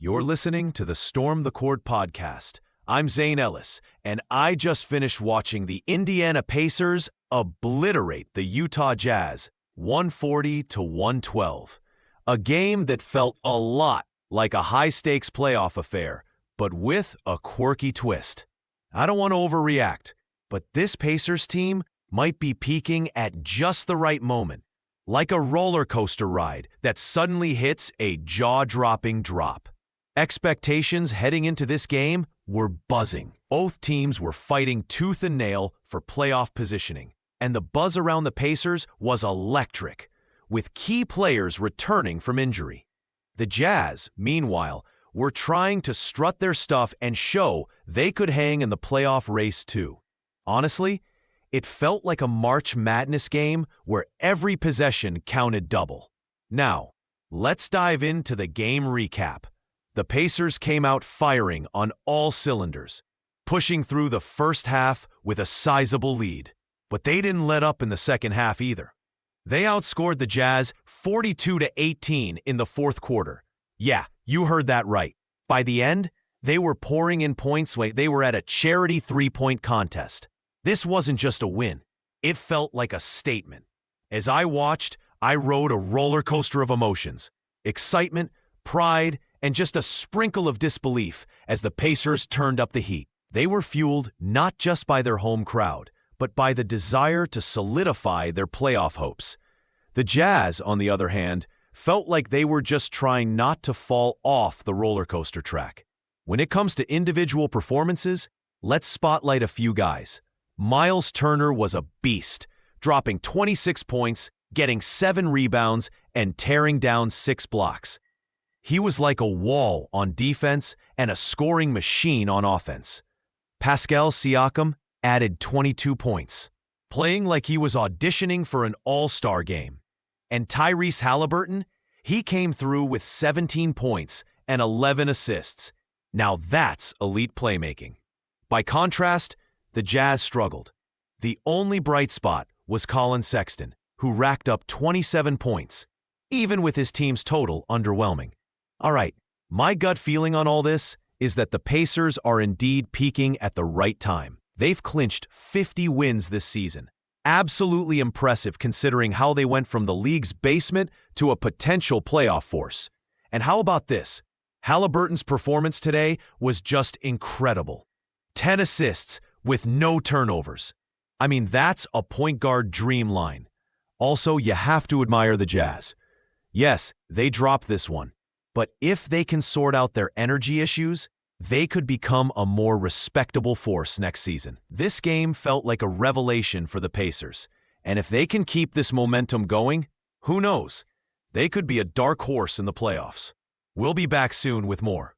You're listening to the Storm the Court podcast. I'm Zane Ellis, and I just finished watching the Indiana Pacers obliterate the Utah Jazz 140-112. A game that felt a lot like a high-stakes playoff affair, but with a quirky twist. I don't want to overreact, but this Pacers team might be peaking at just the right moment, like a roller coaster ride that suddenly hits a jaw-dropping drop. Expectations heading into this game were buzzing. Both teams were fighting tooth and nail for playoff positioning, and the buzz around the Pacers was electric, with key players returning from injury. The Jazz, meanwhile, were trying to strut their stuff and show they could hang in the playoff race too. Honestly, it felt like a March Madness game where every possession counted double. Now, let's dive into the game recap. The Pacers came out firing on all cylinders, pushing through the first half with a sizable lead. But they didn't let up in the second half either. They outscored the Jazz 42-18 in the fourth quarter. Yeah, you heard that right. By the end, they were pouring in points like they were at a charity three-point contest. This wasn't just a win. It felt like a statement. As I watched, I rode a roller coaster of emotions, excitement, pride, and just a sprinkle of disbelief as the Pacers turned up the heat. They were fueled not just by their home crowd, but by the desire to solidify their playoff hopes. The Jazz, on the other hand, felt like they were just trying not to fall off the roller coaster track. When it comes to individual performances, let's spotlight a few guys. Miles Turner was a beast, dropping 26 points, getting 7 rebounds, and tearing down 6 blocks. He was like a wall on defense and a scoring machine on offense. Pascal Siakam added 22 points, playing like he was auditioning for an all-star game. And Tyrese Haliburton, he came through with 17 points and 11 assists. Now that's elite playmaking. By contrast, the Jazz struggled. The only bright spot was Colin Sexton, who racked up 27 points, even with his team's total underwhelming. All right, my gut feeling on all this is that the Pacers are indeed peaking at the right time. They've clinched 50 wins this season. Absolutely impressive considering how they went from the league's basement to a potential playoff force. And how about this? Haliburton's performance today was just incredible. 10 assists with no turnovers. I mean, that's a point guard dream line. Also, you have to admire the Jazz. Yes, they dropped this one. But if they can sort out their energy issues, they could become a more respectable force next season. This game felt like a revelation for the Pacers, and if they can keep this momentum going, who knows? They could be a dark horse in the playoffs. We'll be back soon with more.